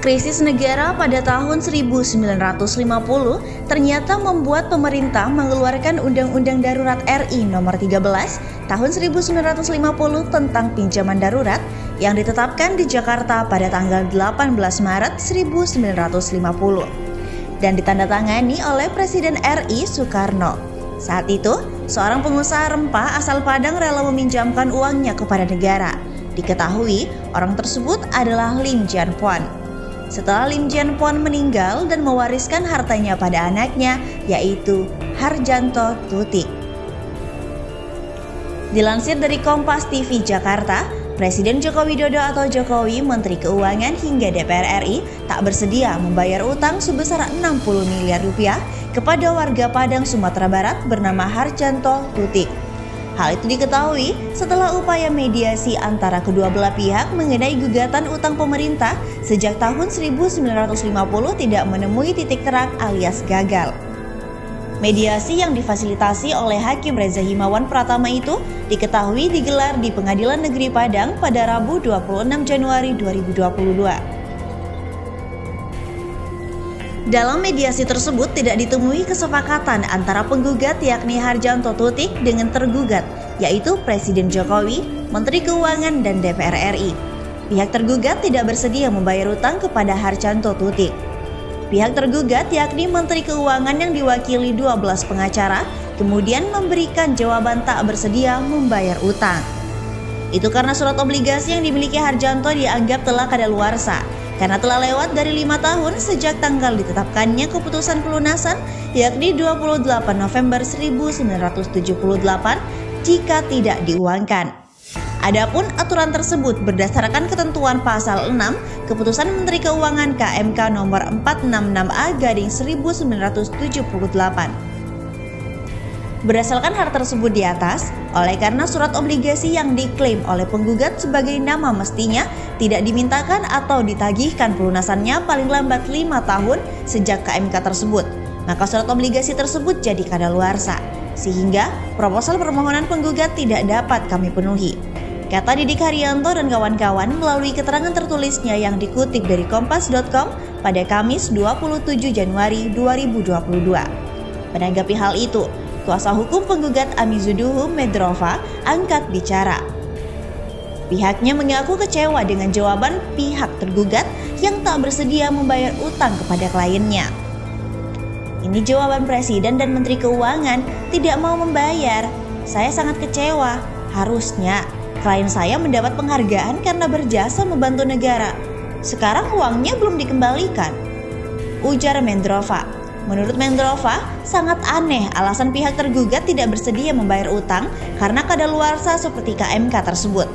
Krisis negara pada tahun 1950 ternyata membuat pemerintah mengeluarkan Undang-Undang Darurat RI Nomor 13 Tahun 1950 tentang pinjaman darurat yang ditetapkan di Jakarta pada tanggal 18 Maret 1950 dan ditandatangani oleh Presiden RI Soekarno. Saat itu, seorang pengusaha rempah asal Padang rela meminjamkan uangnya kepada negara. Diketahui, orang tersebut adalah Lim Jian Puan. Setelah Lim Jian Puan meninggal dan mewariskan hartanya pada anaknya, yaitu Harjanto Tutik. Dilansir dari Kompas TV Jakarta, Presiden Joko Widodo atau Jokowi, Menteri Keuangan hingga DPR RI tak bersedia membayar utang sebesar 60 miliar rupiah kepada warga Padang, Sumatera Barat bernama Harjanto Tutik. Hal itu diketahui setelah upaya mediasi antara kedua belah pihak mengenai gugatan utang pemerintah sejak tahun 1950 tidak menemui titik terang alias gagal. Mediasi yang difasilitasi oleh Hakim Reza Himawan Pratama itu diketahui digelar di Pengadilan Negeri Padang pada Rabu 26 Januari 2022. Dalam mediasi tersebut tidak ditemui kesepakatan antara penggugat yakni Harjanto Tutik dengan tergugat, yaitu Presiden Jokowi, Menteri Keuangan, dan DPR RI. Pihak tergugat tidak bersedia membayar utang kepada Harjanto Tutik. Pihak tergugat yakni Menteri Keuangan yang diwakili 12 pengacara kemudian memberikan jawaban tak bersedia membayar utang. Itu karena surat obligasi yang dimiliki Harjanto dianggap telah kadaluarsa karena telah lewat dari 5 tahun sejak tanggal ditetapkannya keputusan pelunasan yakni 28 November 1978 jika tidak diuangkan. Adapun aturan tersebut berdasarkan ketentuan pasal 6 Keputusan Menteri Keuangan KMK nomor 466A/1978. Berdasarkan hal tersebut di atas, oleh karena surat obligasi yang diklaim oleh penggugat sebagai nama mestinya tidak dimintakan atau ditagihkan pelunasannya paling lambat 5 tahun sejak KMK tersebut, maka surat obligasi tersebut jadi kadaluarsa, sehingga proposal permohonan penggugat tidak dapat kami penuhi, kata Didik Haryanto dan kawan-kawan melalui keterangan tertulisnya yang dikutip dari Kompas.com pada Kamis 27 Januari 2022. Menanggapi hal itu, kuasa hukum penggugat Amizuduhu Medrova angkat bicara. Pihaknya mengaku kecewa dengan jawaban pihak tergugat yang tak bersedia membayar utang kepada kliennya. Ini jawaban Presiden dan Menteri Keuangan, tidak mau membayar. Saya sangat kecewa. Harusnya klien saya mendapat penghargaan karena berjasa membantu negara. Sekarang uangnya belum dikembalikan, ujar Medrova. Menurut Medrova, sangat aneh alasan pihak tergugat tidak bersedia membayar utang karena kadaluarsa seperti KMK tersebut.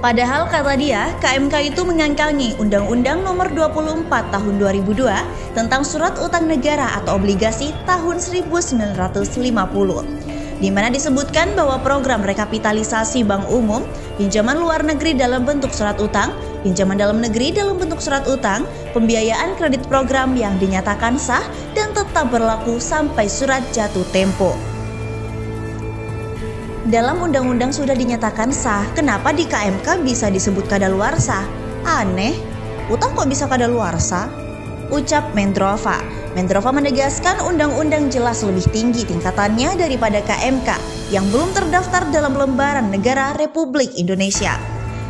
Padahal kata dia, KMK itu mengangkangi Undang-Undang Nomor 24 Tahun 2002 tentang Surat Utang Negara atau Obligasi tahun 1950, di mana disebutkan bahwa program rekapitalisasi bank umum, pinjaman luar negeri dalam bentuk surat utang, pinjaman dalam negeri dalam bentuk surat utang, pembiayaan kredit program yang dinyatakan sah dan tetap berlaku sampai surat jatuh tempo. Dalam undang-undang sudah dinyatakan sah, kenapa di KMK bisa disebut kadaluarsa? Aneh, utang kok bisa kadaluarsa? Ucap Medrova. Medrova menegaskan undang-undang jelas lebih tinggi tingkatannya daripada KMK yang belum terdaftar dalam lembaran negara Republik Indonesia.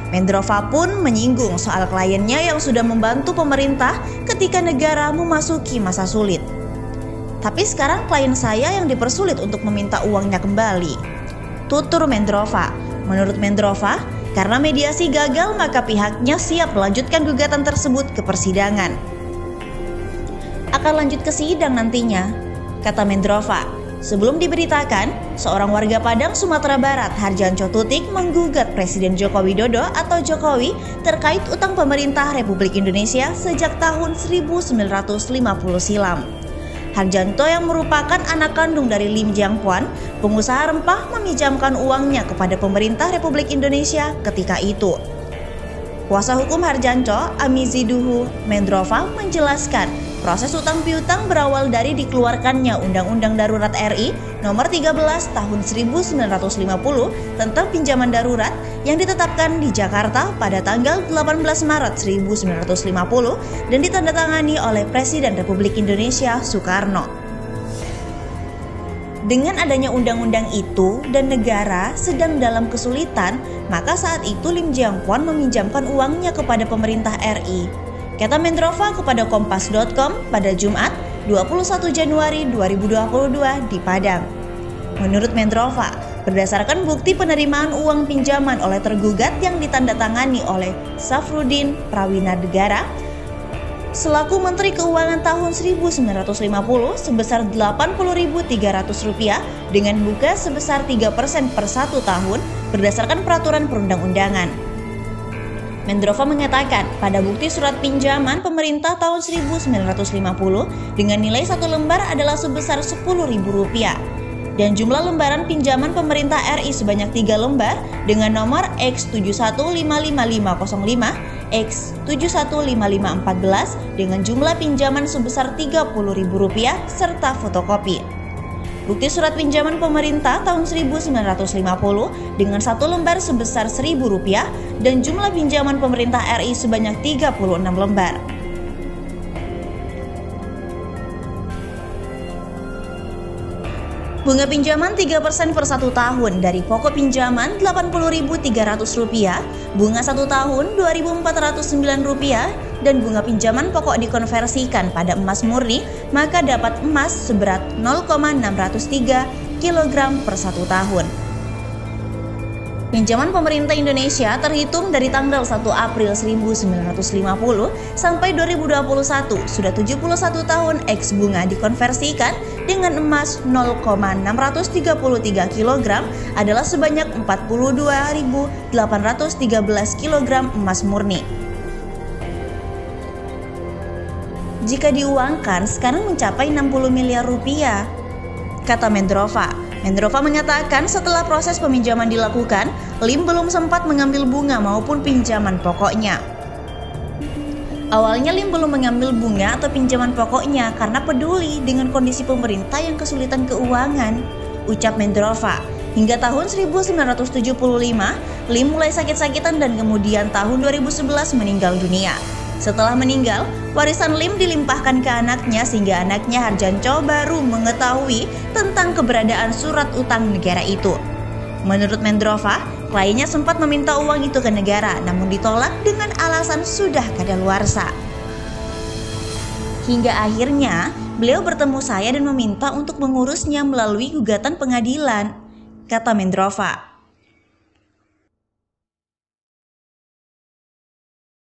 Medrova pun menyinggung soal kliennya yang sudah membantu pemerintah ketika negara memasuki masa sulit. Tapi sekarang klien saya yang dipersulit untuk meminta uangnya kembali, tutur Medrova. Menurut Medrova, karena mediasi gagal maka pihaknya siap melanjutkan gugatan tersebut ke persidangan. Akan lanjut ke sidang nantinya, kata Medrova. Sebelum diberitakan, seorang warga Padang, Sumatera Barat, Harjanto Tutik menggugat Presiden Joko Widodo atau Jokowi terkait utang pemerintah Republik Indonesia sejak tahun 1950 silam. Harjanto yang merupakan anak kandung dari Lim Jian Puan, pengusaha rempah, meminjamkan uangnya kepada pemerintah Republik Indonesia ketika itu. Kuasa hukum Hardjanto, Amiziduhu Mendrova, menjelaskan proses utang piutang berawal dari dikeluarkannya Undang-Undang Darurat RI Nomor 13 Tahun 1950 tentang pinjaman darurat yang ditetapkan di Jakarta pada tanggal 18 Maret 1950 dan ditandatangani oleh Presiden Republik Indonesia Soekarno. Dengan adanya undang-undang itu dan negara sedang dalam kesulitan, maka saat itu Lim Jiangquan meminjamkan uangnya kepada pemerintah RI. Kata Mendrova kepada Kompas.com pada Jumat 21 Januari 2022 di Padang. Menurut Mendrova, berdasarkan bukti penerimaan uang pinjaman oleh tergugat yang ditandatangani oleh Safruddin Prawinadegara selaku Menteri Keuangan tahun 1950 sebesar Rp80.300 dengan bunga sebesar 3% per 1 tahun berdasarkan peraturan perundang-undangan. Mendrova mengatakan pada bukti surat pinjaman pemerintah tahun 1950 dengan nilai 1 lembar adalah sebesar Rp10.000 dan jumlah lembaran pinjaman pemerintah RI sebanyak 3 lembar dengan nomor X7155505 X7155514 dengan jumlah pinjaman sebesar Rp30.000 serta fotokopi. Bukti surat pinjaman pemerintah tahun 1950 dengan 1 lembar sebesar Rp1.000 dan jumlah pinjaman pemerintah RI sebanyak 36 lembar. Bunga pinjaman 3% per 1 tahun dari pokok pinjaman Rp80.300, bunga 1 tahun Rp2.409 dan bunga pinjaman pokok dikonversikan pada emas murni, maka dapat emas seberat 0,603 kg per 1 tahun. Pinjaman pemerintah Indonesia terhitung dari tanggal 1 April 1950 sampai 2021 sudah 71 tahun X bunga dikonversikan dengan emas 0,633 kg adalah sebanyak 42.813 kg emas murni. Jika diuangkan sekarang mencapai 60 miliar rupiah, kata Mendrova. Mendrova mengatakan setelah proses peminjaman dilakukan, Lim belum sempat mengambil bunga maupun pinjaman pokoknya. Awalnya Lim belum mengambil bunga atau pinjaman pokoknya karena peduli dengan kondisi pemerintah yang kesulitan keuangan, ucap Mendrova. Hingga tahun 1975, Lim mulai sakit-sakitan dan kemudian tahun 2011 meninggal dunia. Setelah meninggal, warisan Lim dilimpahkan ke anaknya sehingga anaknya Hardjanto baru mengetahui tentang keberadaan surat utang negara itu. Menurut Mendrova, kliennya sempat meminta uang itu ke negara namun ditolak dengan alasan sudah kadaluarsa. Hingga akhirnya beliau bertemu saya dan meminta untuk mengurusnya melalui gugatan pengadilan, kata Mendrova.